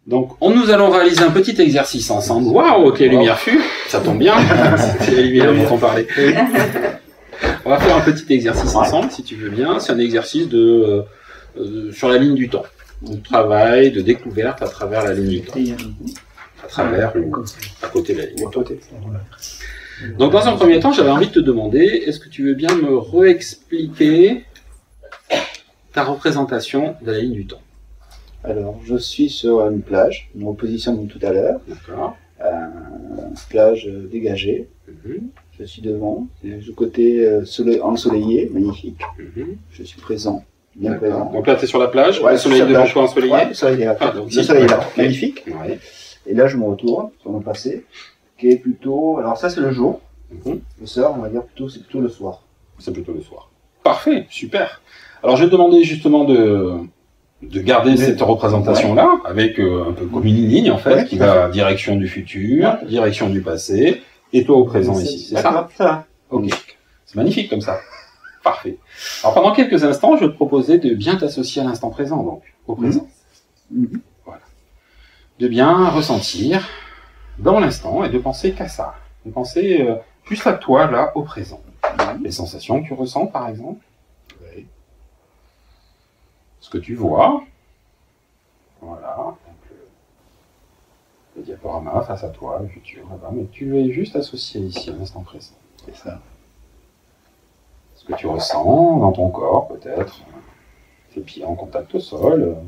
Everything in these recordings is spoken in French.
Donc, nous allons réaliser un petit exercice ensemble. Waouh, ok, lumière fut, ça tombe bien, c'est la lumière dont on parlait. On va faire un petit exercice ensemble, si tu veux bien. C'est un exercice sur la ligne du temps. De travail, de découverte à travers la ligne du temps. À travers à côté de la ligne du temps. Donc, dans un premier temps, j'avais envie de te demander, est-ce que tu veux bien me réexpliquer ta représentation de la ligne du temps? Alors, je suis sur une plage, une reposition de tout à l'heure. D'accord. Plage dégagée. Je suis devant, du côté ensoleillé, magnifique. Je suis présent, bien présent. Donc là, tu es sur la plage, le soleil devant toi ensoleillé. Ouais, le soleil est là, magnifique. Ouais. Et là, je me retourne sur mon passé, qui est plutôt... Alors ça, c'est le jour. Le soir, on va dire c'est plutôt le soir. C'est plutôt le soir. Parfait, super. Alors, je vais te demander justement de garder cette représentation-là, avec un peu comme une ligne, en fait, qui va direction du futur, direction du passé, et toi au présent ici, c'est ça? Ça. Ok. C'est magnifique comme ça. Parfait. Alors, pendant quelques instants, je vais te proposer de bien t'associer à l'instant présent, donc, au présent. Voilà. De bien ressentir dans l'instant et de penser qu'à ça. De penser juste à toi, là, au présent. Les sensations que tu ressens, par exemple. Ce que tu vois, voilà, donc, le diaporama face à toi, le futur, là-bas, mais tu es juste associé ici à l'instant présent, c'est ça. Ce que tu ressens dans ton corps, peut-être, tes pieds en contact au sol,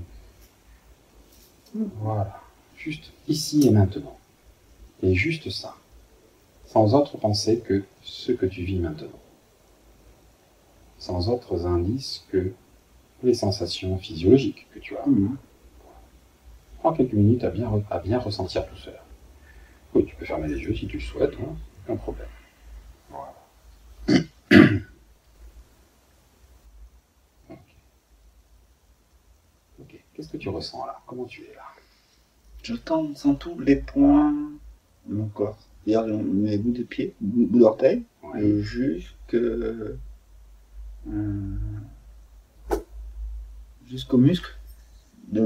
voilà, juste ici et maintenant, et juste ça, sans autre pensée que ce que tu vis maintenant, sans autres indices que les sensations physiologiques que tu as. Prends quelques minutes à bien ressentir tout cela. Oui, tu peux fermer les yeux si tu le souhaites, hein, aucun problème. Voilà. Ok. Qu'est-ce que tu ressens là? Comment tu es là? Je sens tous les points de mon corps. C'est-à-dire mes bouts de pied, bouts d'orteil, jusqu'aux muscles de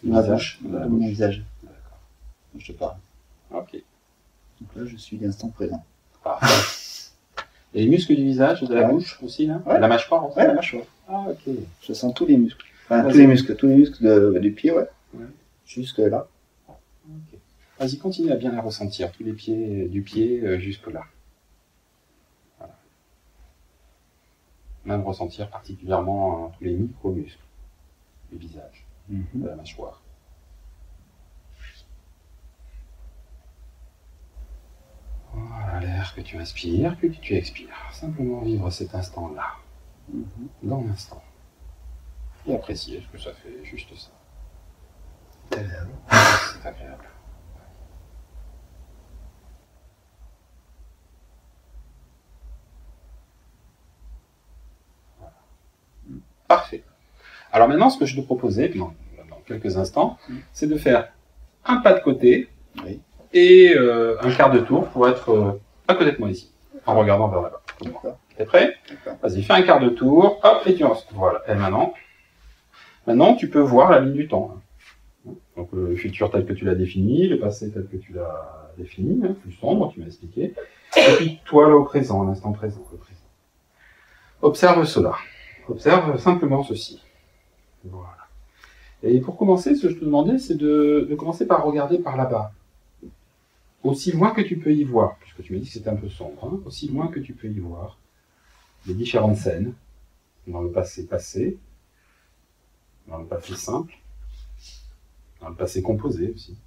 ma bouche, de mon visage. D'accord. Je te parle. Ok. Donc là, je suis l'instant présent. Parfait. Et les muscles du visage, de la bouche aussi, là? La mâchoire aussi? Ouais, la mâchoire. Ah, ok. Je sens tous les muscles. Enfin, tous les muscles du pied, jusque là. Okay. Vas-y, continue à bien les ressentir, tous les pieds, du pied jusque là. Voilà. Même ressentir particulièrement tous les micro-muscles du visage, de la mâchoire. Voilà l'air que tu inspires, que tu expires. Simplement vivre cet instant-là, dans l'instant. Et apprécier ce que ça fait, juste ça. C'est agréable. C'est agréable. Voilà. Parfait. Alors maintenant, ce que je te proposais, dans quelques instants, c'est de faire un pas de côté et un quart de tour pour être à côté de moi ici, en regardant vers là-bas. T'es prêt? Vas-y, fais un quart de tour, hop, et tu en... Voilà. Et maintenant, tu peux voir la ligne du temps. Donc le futur tel que tu l'as défini, le passé tel que tu l'as défini, plus sombre, tu m'as expliqué. Et puis toi là au présent, à l'instant présent, le présent. Observe cela. Observe simplement ceci. Voilà. Et pour commencer, ce que je te demandais, c'est de commencer par regarder par là-bas. Aussi loin que tu peux y voir, puisque tu m'as dit que c'était un peu sombre, aussi loin que tu peux y voir les différentes scènes, dans le passé passé, dans le passé simple, dans le passé composé aussi.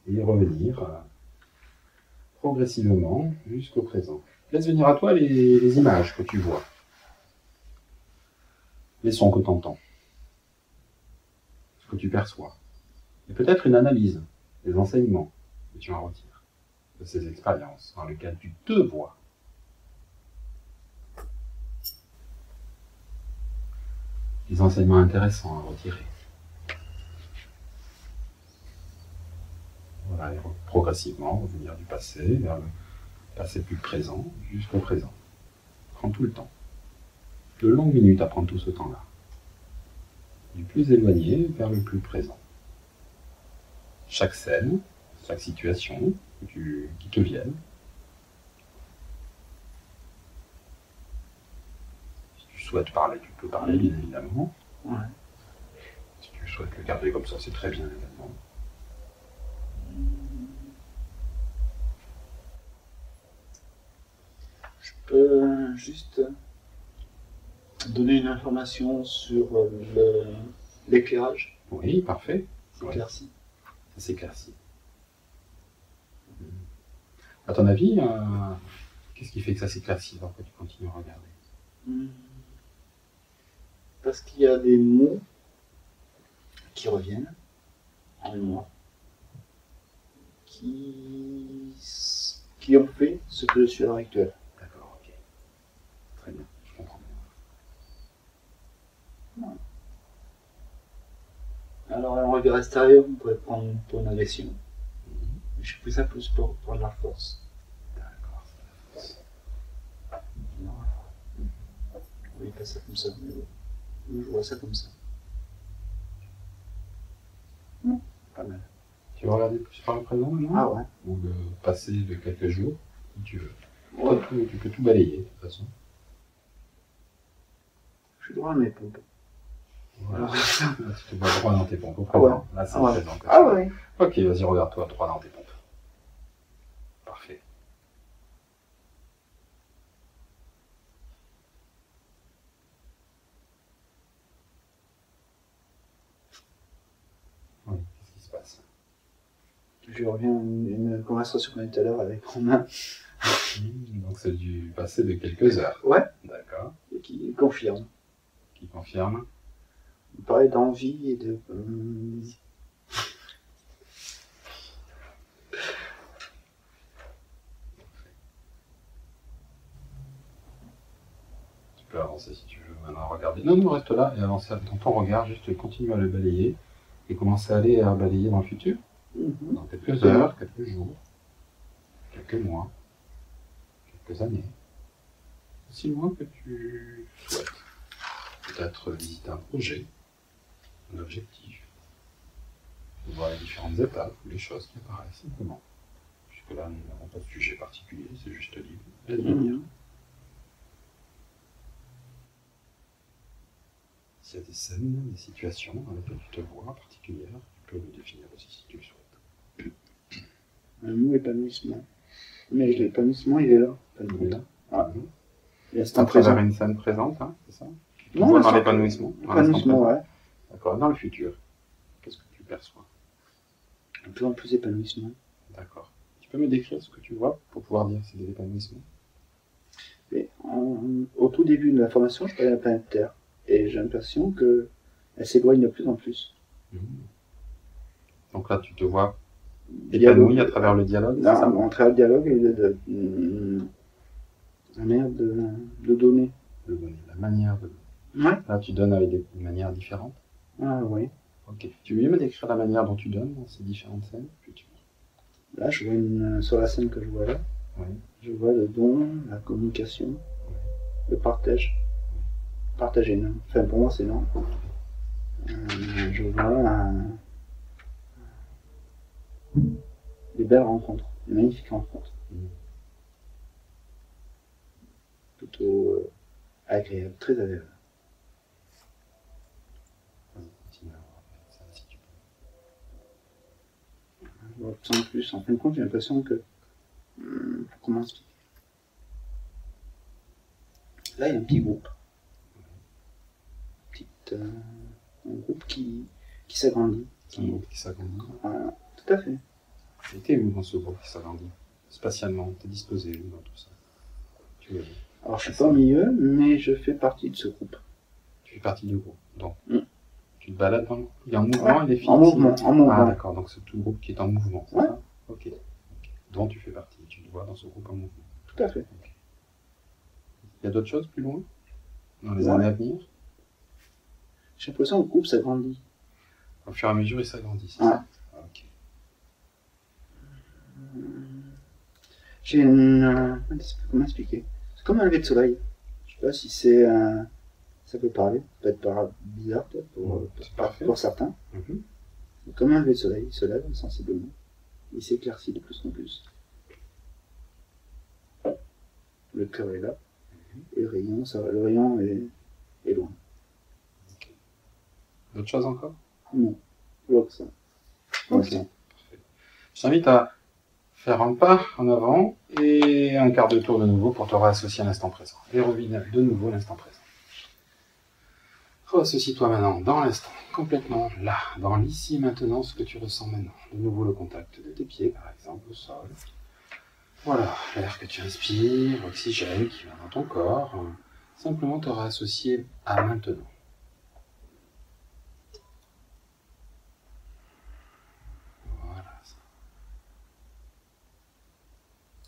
Et revenir progressivement jusqu'au présent. Laisse venir à toi les images que tu vois, les sons que tu entends, ce que tu perçois, et peut-être une analyse des enseignements que tu en retires de ces expériences dans lesquelles tu te vois. Des enseignements intéressants à retirer. Voilà, et progressivement revenir du passé vers le passé plus présent jusqu'au présent. Prends tout le temps. de longues minutes à prendre tout ce temps-là. Du plus éloigné vers le plus présent. Chaque scène, chaque situation qui te vienne. Si tu souhaites parler, tu peux parler, bien évidemment. Ouais. Si tu souhaites le garder comme ça, c'est très bien également. Je peux juste donner une information sur l'éclairage. Oui, parfait. Éclairci. Ça s'éclaircit. À ton avis, qu'est-ce qui fait que ça s'éclaircit alors que tu continues à regarder? Parce qu'il y a des mots qui reviennent en mémoire, qui ont fait ce que je suis à l'heure actuelle. D'accord, ok. Très bien, je comprends bien. Ouais. Alors, un regard extérieur, on pourrait prendre pour une agression. J'ai pris ça plus pour prendre la force. D'accord, c'est la force. Non. Oui, pas ça comme ça, mais je vois ça comme ça. Pas mal. Tu veux regarder plus par le présent maintenant? Ah ouais. Ou le passé de quelques jours, si tu veux. Ouais. Toi, tu peux tout balayer, de toute façon. Je suis droit à mes pompes. Voilà. Là, tu te vois droit dans tes pompes. Au Ah ouais. présent. Là, c'est Ah ouais. le présent. Ah ouais. Ok, vas-y, regarde-toi droit dans tes pompes. Parfait. Oui, qu'est-ce qui se passe? Je reviens à une conversation qu'on a eu tout à l'heure avec Romain. Donc c'est du passé de quelques heures. Ouais. D'accord. Et qui confirme. Qui confirme. Il parlait d'envie et de. Tu peux avancer si tu veux maintenant regarder. Non, non, reste là et avancer dans ton regard, juste continue à le balayer et commencer à aller à balayer dans le futur. Dans quelques heures, quelques jours, quelques mois, quelques années. Aussi loin que tu souhaites. Peut-être visiter un projet, un objectif. Voir les différentes étapes ou les choses qui apparaissent simplement. Jusque-là, nous n'avons pas de sujet particulier, c'est juste libre. Vas-y. S'il y a des scènes, des situations dans lesquelles tu te vois particulières, tu peux le définir aussi si tu le souhaites. Un mot épanouissement. Mais l'épanouissement, il est là. Il est là. Ah. C'est à travers une scène présente, hein, c'est ça? Tu Non, vois dans l'épanouissement. L'épanouissement, ouais. D'accord. Dans le futur, qu'est-ce que tu perçois? Un peu en plus d'épanouissement. D'accord. Tu peux me décrire ce que tu vois pour pouvoir dire si c'est des épanouissements? Au tout début de la formation, je parlais de la planète Terre. Et j'ai l'impression qu'elle s'éloigne de plus en plus. Donc là, tu te vois épanoui à travers le dialogue, c'est ça? À travers le dialogue et la manière de donner. De donner, la manière de donner. Ouais. Là, tu donnes avec des manières différentes. Ah oui. Ok. Tu veux me décrire la manière dont tu donnes dans ces différentes scènes? Là, je vois sur la scène que je vois là, oui. Je vois le don, la communication, le partage. Partager, non. Enfin, pour moi, c'est non. Je vois des belles rencontres, des magnifiques rencontres. Plutôt agréable, très agréable. Continue à voir ça si tu peux. Je vois plus en plus. En fin de compte, j'ai l'impression que. Comment expliquer? Là, il y a un petit groupe. Un groupe qui s'agrandit. Un groupe qui s'agrandit. Voilà, tout à fait. Et t'es où dans ce groupe qui s'agrandit? Spatialement, t'es disposé où dans tout ça? Tu veux? Alors, je suis pas au milieu, mais je fais partie de ce groupe. Tu fais partie du groupe. Donc, tu te balades dans le groupe. Il est en mouvement, il est en mouvement, en mouvement. Ah, d'accord. Donc, c'est tout le groupe qui est en mouvement. Ouais. Ça ok. Dont tu fais partie. Tu te vois dans ce groupe en mouvement. Tout à fait. Okay. Il y a d'autres choses plus loin? Dans les années à venir? J'ai l'impression que le groupe s'agrandit. Au fur et à mesure, il s'agrandit, c'est ouais. ça? Ok. J'ai une. Comment expliquer? C'est comme un lever de soleil. Je sais pas si c'est Ça peut être bizarre peut-être pour certains. Mhm. Comme un lever de soleil, il se lève sensiblement. Il s'éclaircit de plus en plus. Le cœur est là. Et le rayon est loin. Okay. D'autres choses encore? Non, je vois que ça. Ok. Parfait. Je t'invite à faire un pas en avant et un quart de tour de nouveau pour te réassocier à l'instant présent. Et revenir de nouveau à l'instant présent. Associe-toi maintenant dans l'instant, complètement là, dans l'ici et maintenant, ce que tu ressens maintenant. De nouveau le contact de tes pieds, par exemple, au sol. Voilà, l'air que tu inspires, l'oxygène qui va dans ton corps. Simplement te réassocier à maintenant. Voilà.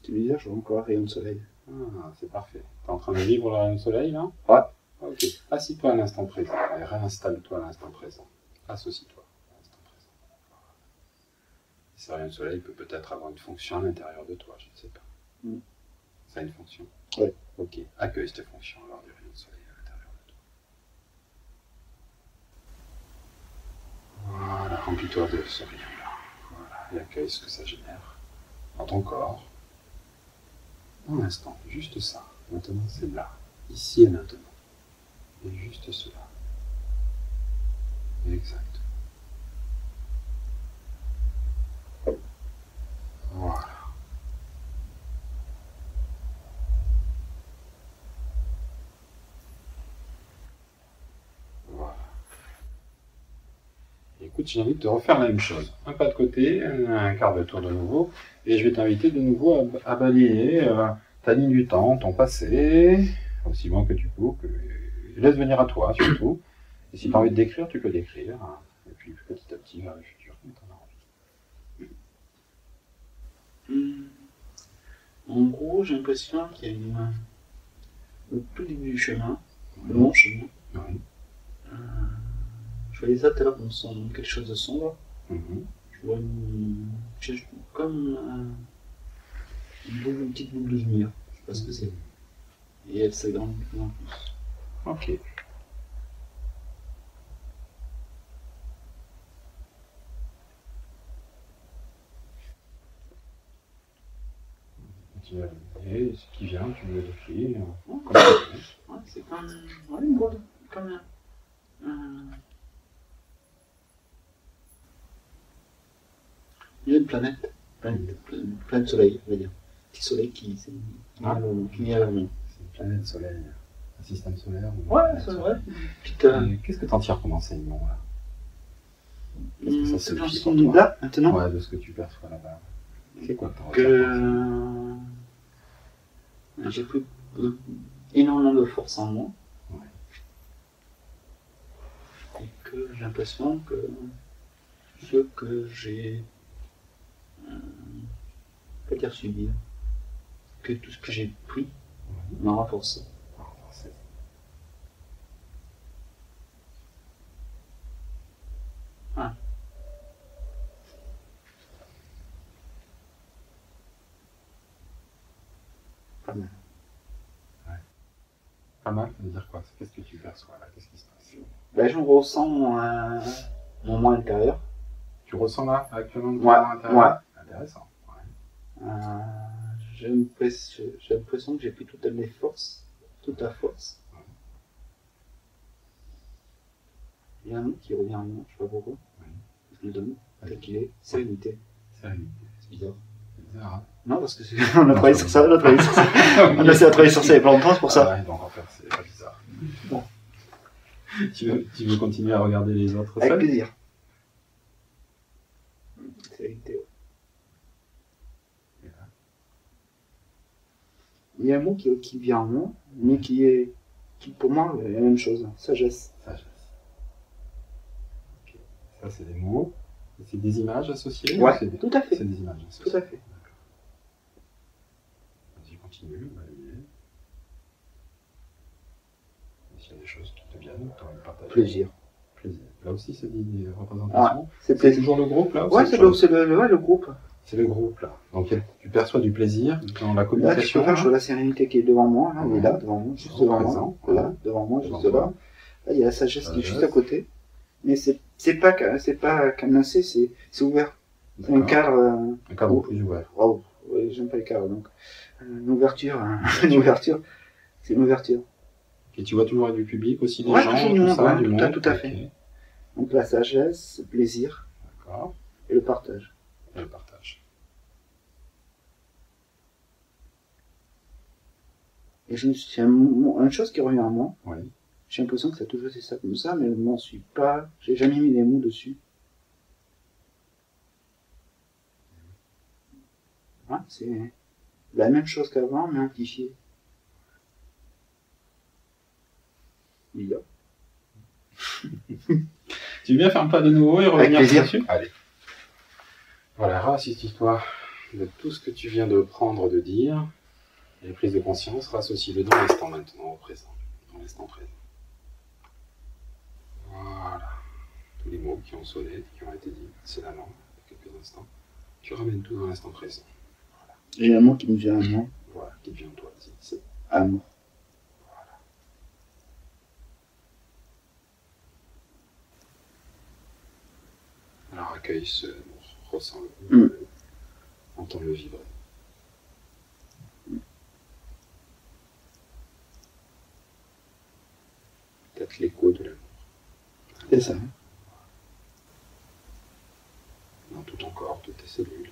Tu veux dire, je vois encore un rayon de soleil. Ah, c'est parfait. Tu es en train de vivre le rayon de soleil, là? Ouais. Ok. Assis-toi à l'instant présent et réinstalle-toi à l'instant présent. Associe-toi à l'instant présent. Voilà. Ce rayon de soleil peut peut-être avoir une fonction à l'intérieur de toi, je ne sais pas. Ça a une fonction? Oui. Ok. Accueille cette fonction alors du rayon de soleil à l'intérieur de toi. Voilà, remplis-toi de ce rayon-là. Voilà, et accueille ce que ça génère dans ton corps. Dans l'instant, juste ça. Maintenant, c'est là, ici et maintenant. Et juste cela. Exact. Voilà. Voilà. Écoute, j'ai envie de te refaire la même chose. Un pas de côté, un quart de tour de nouveau, et je vais t'inviter de nouveau à balayer ta ligne du temps, ton passé, aussi loin que tu peux, laisse venir à toi surtout. Et si tu as envie de décrire, tu peux décrire. Et puis petit à petit vers le futur, comme tu en as envie. En gros, j'ai l'impression qu'il y a au tout début du chemin, le long chemin. Oui. Je voyais ça tout à l'heure comme quelque chose de sombre. Mhm. Je vois comme une petite boule de lumière. Je sais pas ce que c'est. Et elle s'agrandit de plus en plus. Ok. Et ce qui vient, tu me le décris. Ouais, c'est comme une boule, comme il y a une planète soleil, on va dire. Petit soleil qui vient vers nous. C'est une planète soleil, un système solaire. Ouais, c'est vrai. Qu'est-ce que tu en tires comme enseignement là? Qu'est-ce que ça signifie pour toi? Là, maintenant? Ouais, de ce que tu perçois là-bas. C'est quoi ton Que j'ai pris énormément de force en moi. Ouais. Et que j'ai l'impression que ce que j'ai pas dire subi, que tout ce que j'ai pris m'a renforcé. Ah. Pas mal. Ouais. Pas mal, ça veut dire quoi? Qu'est-ce que tu perçois là? Qu'est-ce qui se passe? Ben, je ressens mon moi intérieur. Tu ressens là actuellement ton moi intérieur? Ouais. Intéressant. Ouais. J'ai l'impression que j'ai pris toute mes forces, toute la force. Il y a un mot qui revient à moi, je sais pas pourquoi. Oui. Je le donne, tel qu'il est. Sérénité. Sérénité. C'est bizarre. C'est bizarre, hein? Non, parce que on a travaillé sur ça, on a essayé de travailler sur ça il y a pas longtemps, c'est pour ça. Ouais, donc en fait, c'est pas bizarre. Bon. Tu veux continuer à regarder les autres Avec salles? plaisir. Sérénité. Il y a un mot qui vient en moi, mais qui pour moi est la même chose. Sagesse. Sagesse. Ok. Ça, c'est des mots. C'est des images associées? Ouais, tout à fait. C'est des images associées. Tout à fait. D'accord. Vas-y, continue. On va aller. S'il y a des choses qui te viennent, tu as envie de partager. Plaisir. Plaisir. Là aussi, c'est des représentations. Ouais, c'est toujours le groupe là? Ouais, c'est le groupe. C'est le groupe là. Donc tu perçois du plaisir dans la Là, communication. je vois la sérénité qui est devant moi, là, il est là, devant moi, juste devant moi. Présent. Là, devant moi, juste là. Là, il y a la sagesse qui est juste à côté. Mais c'est pas cadenassé, c'est ouvert. C'est un cadre. Un cadre plus ouvert. Oh, oui, j'aime pas les cadres, donc. Une ouverture, une ouverture. C'est une ouverture. Et tu vois toujours du public aussi, des ouais, gens, toujours du monde, ça, ouais, du monde. tout à fait. Okay. Donc la sagesse, le plaisir. D'accord. Et le partage. Et le partage. Et une chose qui revient à moi. Oui. J'ai l'impression que ça a toujours été ça comme ça, mais je m'en suis pas. J'ai jamais mis les mots dessus. Ouais, c'est la même chose qu'avant, mais amplifié. Il Tu veux bien faire un pas de nouveau et revenir dessus? Allez. Voilà, rassiste-toi de tout ce que tu viens de prendre, de dire. Et les prises de conscience, rassocie-le dans l'instant maintenant, au présent. Dans l'instant présent. Voilà. Tous les mots qui ont sonné, qui ont été dits précédemment, il y a quelques instants. Tu ramènes tout dans l'instant présent. Voilà. J'ai un mot qui me vient à moi. Voilà, qui te vient de toi. C'est amour. Voilà. Alors accueille ce amour, ressens-le, entends-le vibrer. Peut-être l'écho de l'amour. C'est ça. Dans tout ton corps, toutes tes cellules.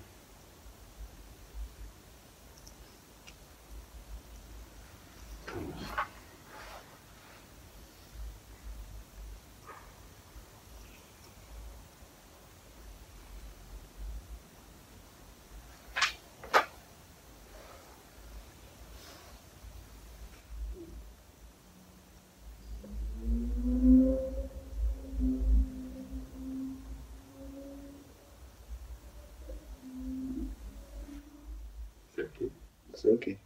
C'est ok.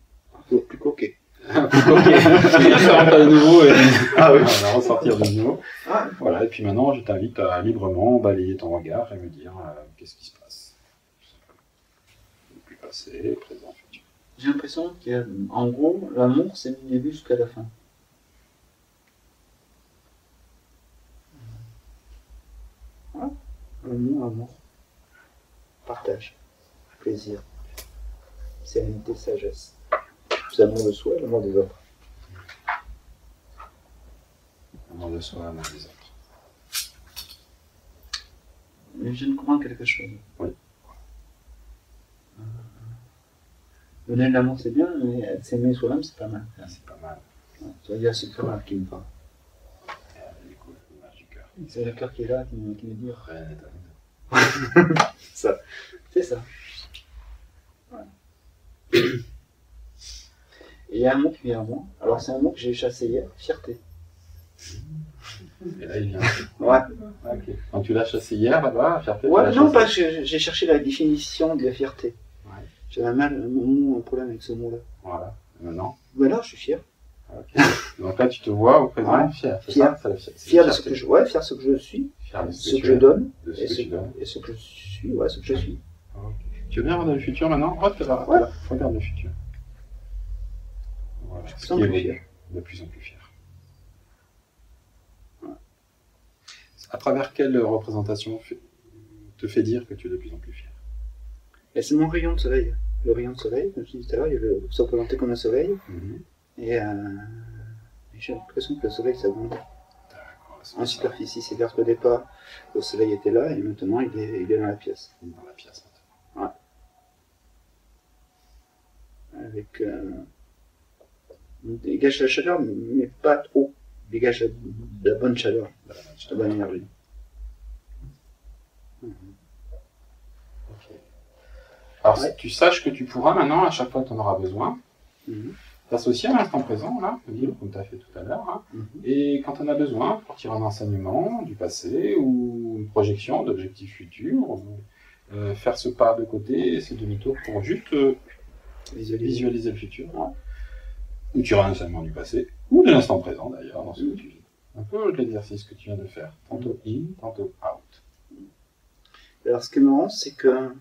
Plus coquet. Plus coquet. Ça rentre de nouveau et ah, oui. on va ressortir de nouveau. Ah. Voilà, et puis maintenant je t'invite à librement balayer ton regard et me dire qu'est-ce qui se passe. Plus passé, présent, futur. J'ai l'impression qu'en gros, l'amour c'est du début jusqu'à la fin. Ah. Amour. Partage. Plaisir. Sérénité, sagesse. L'amour de soi et l'amour des autres. L'amour de soi, l'amour des autres. Mais je viens de comprendre quelque chose. Oui. Donner de l'amour c'est bien, mais s'aimer soi-même c'est pas mal. C'est pas mal. Ça veut dire c'est le cœur qui me parle. L'image du cœur. C'est le cœur qui est là, qui me dit. Ça. C'est ça. Ouais. Et il y a un mot qui vient à moi. Alors c'est un mot que j'ai chassé hier, fierté. Et là il vient. Ouais. Okay. Quand tu l'as chassé hier là-bas, fierté. Ouais, non, parce que j'ai cherché la définition de la fierté. Ouais. J'avais un problème avec ce mot-là. Voilà. Et maintenant. Mais là, je suis fier. Okay. Donc là, tu te vois au présent fier. Fier. Fier de ce que je, ouais, fier de ce que je suis. Fier de ce que je donne. Et ce que tu donnes. Et ce que je suis. Ouais, ce que je suis. Okay. Tu veux bien regarder le futur maintenant? Regarde le futur. Voilà. De plus en plus fier. De plus en plus fier. Ouais. À travers quelle représentation te fait dire que tu es de plus en plus fier? Et c'est mon rayon de soleil. Le rayon de soleil, comme je disais tout à l'heure, il se représentait comme un soleil. Et j'ai l'impression que le soleil s'abonde. En superficie, c'est-à-dire qu'au départ, le soleil était là et maintenant il est dans la pièce. Dans la pièce maintenant. Ouais. Avec. Il dégage la chaleur, mais pas trop. Il dégage de la bonne chaleur, de la bonne énergie. Okay. Alors, tu saches que tu pourras maintenant, à chaque fois que tu en auras besoin, t'associer à l'instant présent, là, comme tu as fait tout à l'heure, et quand tu en as besoin, pour tirer un enseignement du passé ou une projection d'objectifs futurs, faire ce pas de côté, ce demi-tour pour juste visualiser le futur. Ou tu auras un enseignement du passé, ou de l'instant présent d'ailleurs, dans ce que tu vis. Un peu l'exercice que tu viens de faire, tantôt in, tantôt out. Alors ce qui est marrant, c'est que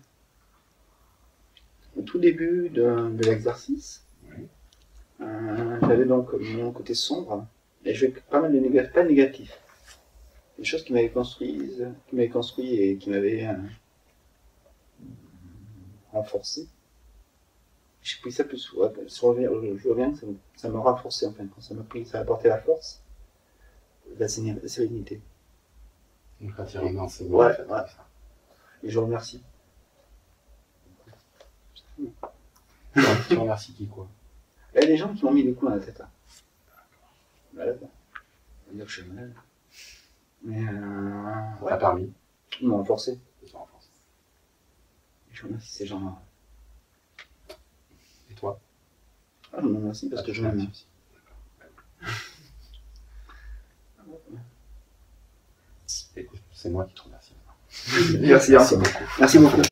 au tout début de l'exercice, j'avais donc mon côté sombre Et je fais pas mal de négatifs, pas négatifs. Des choses qui m'avaient construit et qui m'avaient renforcé. J'ai pris ça plus souvent. Je reviens que ça m'a renforcé en fin de compte. Ça m'a apporté la force, la sérénité. Donc, retirement, c'est bon. Ouais. Et je remercie. Tu remercies qui, quoi? Il y a des gens qui m'ont mis des coups dans la tête. Hein. Malade. On va dire que je suis malade. Mais ouais. T'as permis. Ils m'ont renforcé. Je remercie ces gens-là. Et toi? Ah, je me remercie parce que je m'aime aussi. Écoute, c'est moi qui te remercie. Merci beaucoup. Merci beaucoup.